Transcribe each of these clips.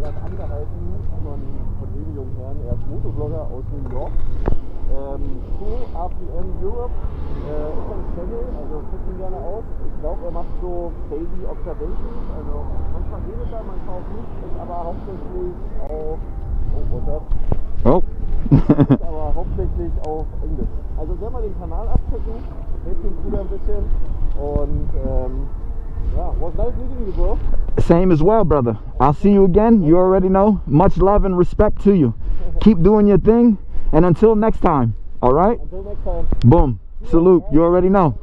gerade angehalten von dem jungen Herrn, er ist Motovlogger aus New York. RPM Europe ist ein Channel, also guckt ihn gerne aus. Ich glaube, er macht so Daily Observations, also manchmal redet er, manchmal auch nicht, ist aber hauptsächlich auf, ist aber hauptsächlich auf Englisch. Also gerne mal den Kanal abchecken, hilft dem Bruder ein bisschen und yeah, was nice meeting you, bro. Same as well, brother. I'll see you again. You already know. Much love and respect to you. Keep doing your thing, and until next time. All right? Until next time. Boom. Salute. You already know.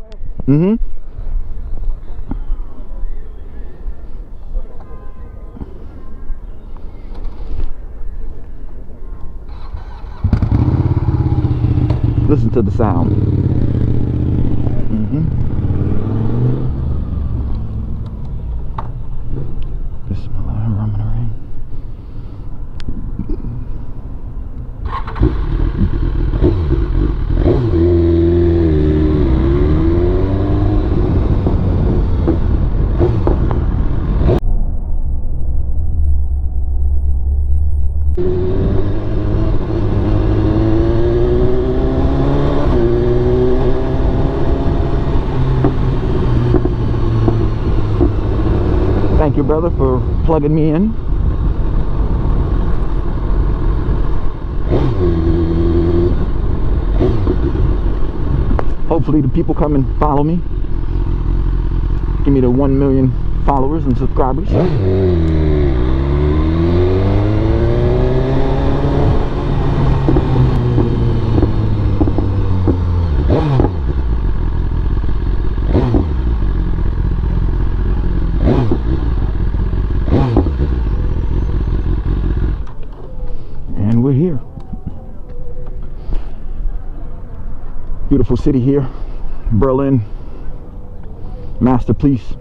Listen to the sound. Thank you, brother, for plugging me in. Hopefully the people come and follow me. Give me the 1 million followers and subscribers. And we're here. Beautiful city here, Berlin. Masterpiece.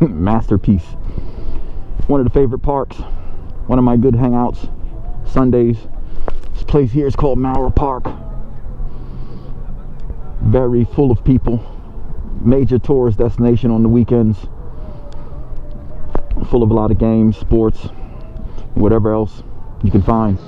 Masterpiece. One of the favorite parks. One of my good hangouts. Sundays. This place here is called Mauerpark. Very full of people. Major tourist destination on the weekends. Full of a lot of games, sports, whatever else you can find.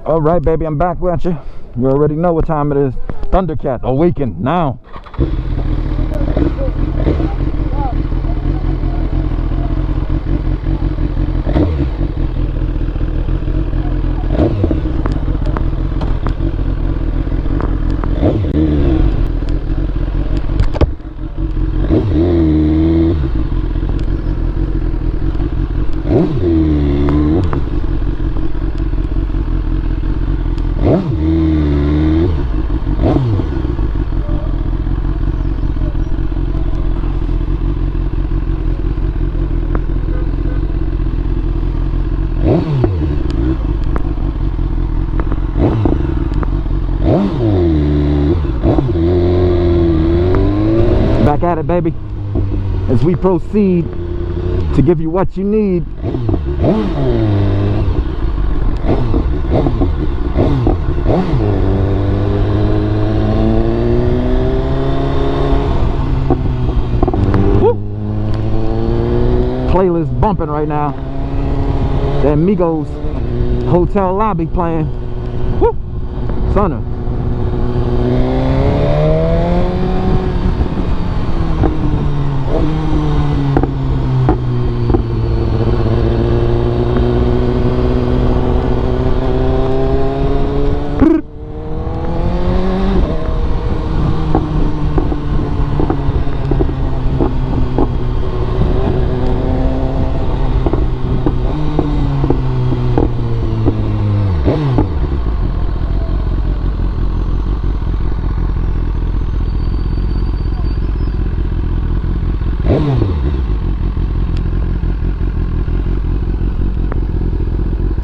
All right, baby, I'm back with you. You already know what time it is. Thundercat, awaken now. Back at it, baby, as we proceed to give you what you need. Woo. Playlist bumping right now. The Amigos hotel lobby playing. Woo. Sonner.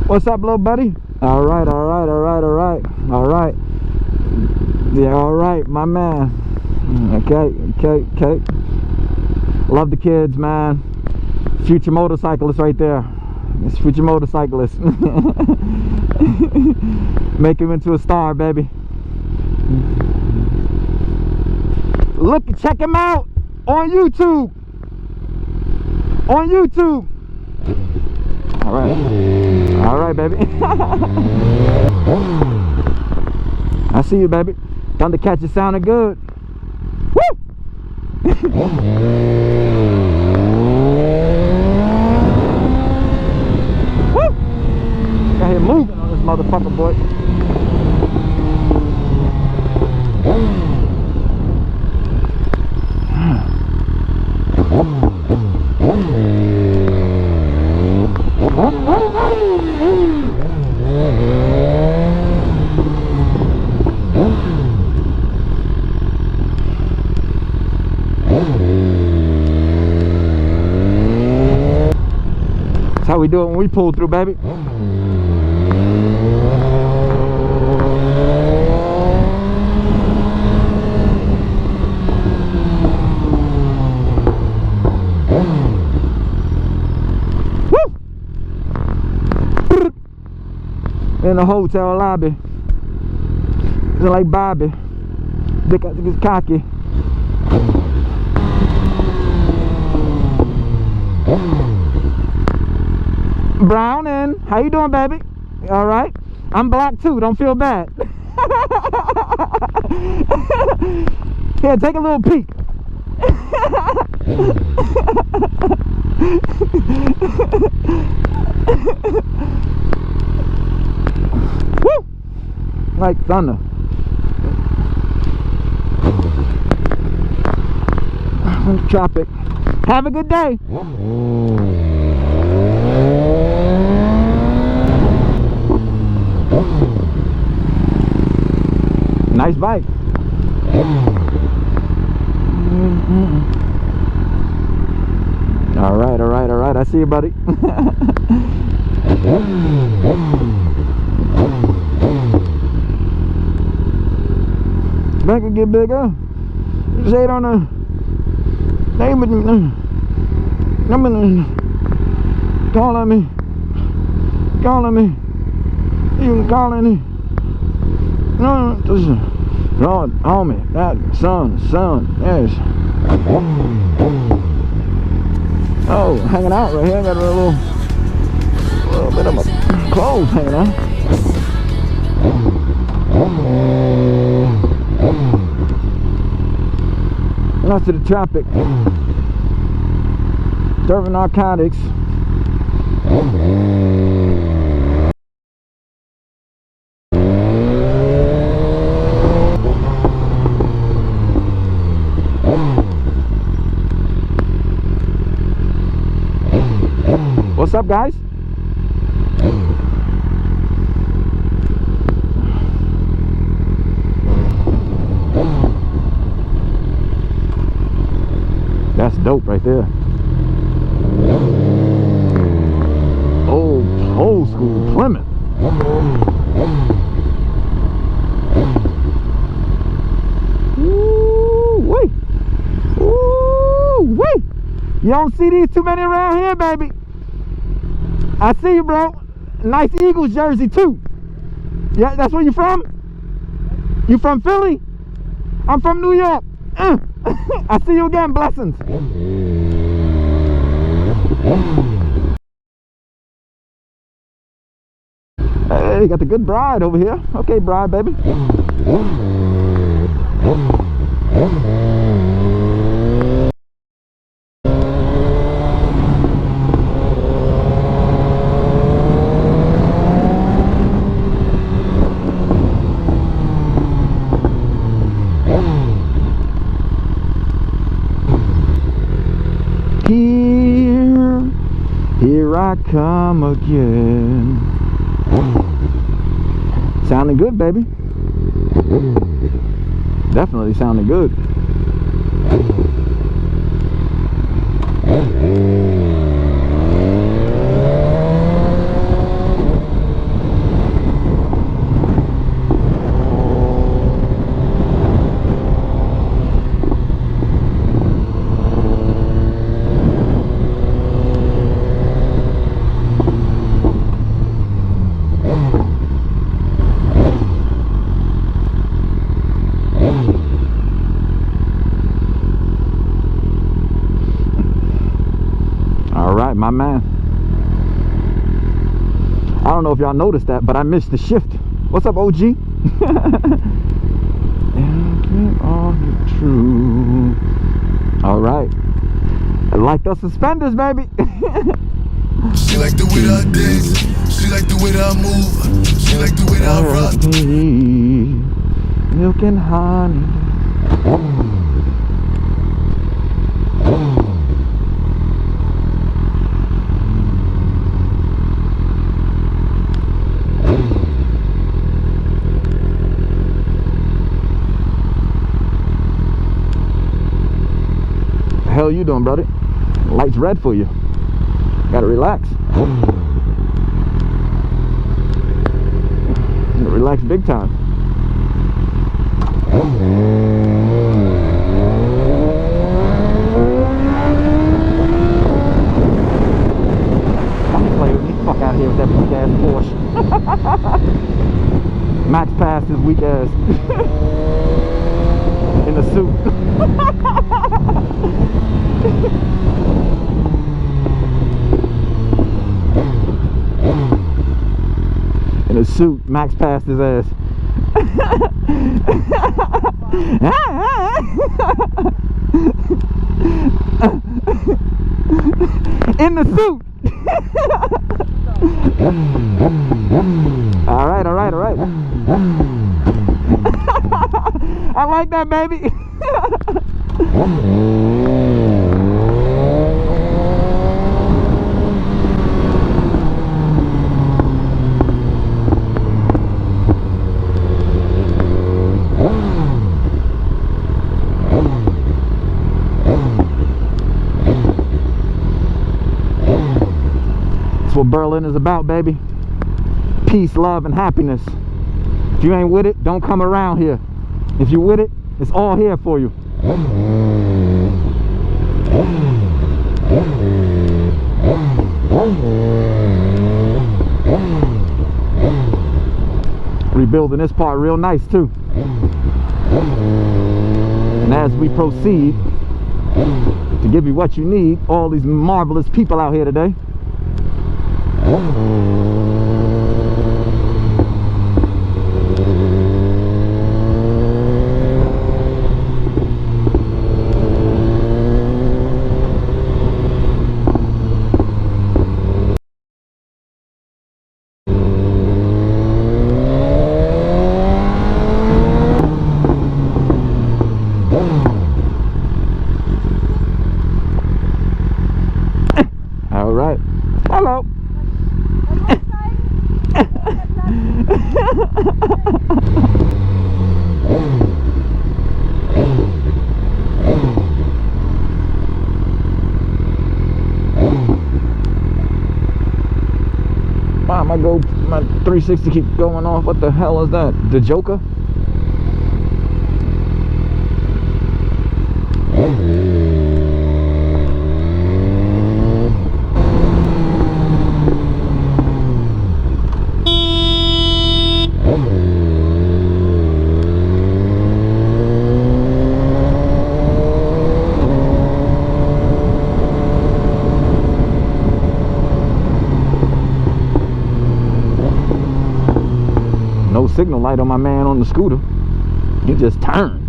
What's up, little buddy? All right. Yeah, all right, my man. Okay. Love the kids, man. Future motorcyclist right there. It's future motorcyclist. Make him into a star, baby. Look, check him out on YouTube. On YouTube. All right, baby. I see you, baby. Thundercatcher sounded good. Woo! Woo! Got here moving on this motherfucker, boy. That's how we do it when we pull through, baby. In the hotel lobby, it's like Bobby. Dick is cocky. Brownin', how you doing, baby? All right. I'm black too. Don't feel bad. Here, take a little peek. Woo! Like thunder. In the tropic. Have a good day. Nice bike. All right. I see you, buddy. Back can get bigger. You say it on the name of the call on me. You can call on me. No, this is Lord, homie, that son, yes. Oh, hanging out right here. Got a little bit of my clothes hanging out. Out to the tropic. Serving narcotics. What's up, guys? That's dope right there. Old school Plymouth. Woo-wee. Woo-wee. You don't see these too many around here, baby. I see you, bro. Nice Eagles jersey too. Yeah, that's where you from? You from Philly? I'm from New York. I see you again. Blessings. Hey, you got the good bride over here. Okay, bride, baby. Here I come again. Sounding good, baby. Definitely sounding good. man. I don't know if y'all noticed that, but I missed the shift. What's up, OG? True. All right. I like the suspenders, baby. She like the way that I dance. She like the way that I move. She like the way that I rock. Milk and honey. The hell you doing, brother? Light's red for you. Gotta relax. Relax big time. Play with me. Fuck out of here with that weak ass Porsche. Max passed his weak ass in the suit. In a suit, Max passed his ass. In the suit. All right, all right, all right. I like that, baby. That's what Berlin is about, baby. Peace, love, and happiness. If you ain't with it, don't come around here. If you're with it, it's all here for you. Rebuilding this part real nice too. And as we proceed to give you what you need, all these marvelous people out here today. All right. Hello. Wow, my 360 keep going off. What the hell is that? The Joker? No signal light on my man on the scooter. He just turned.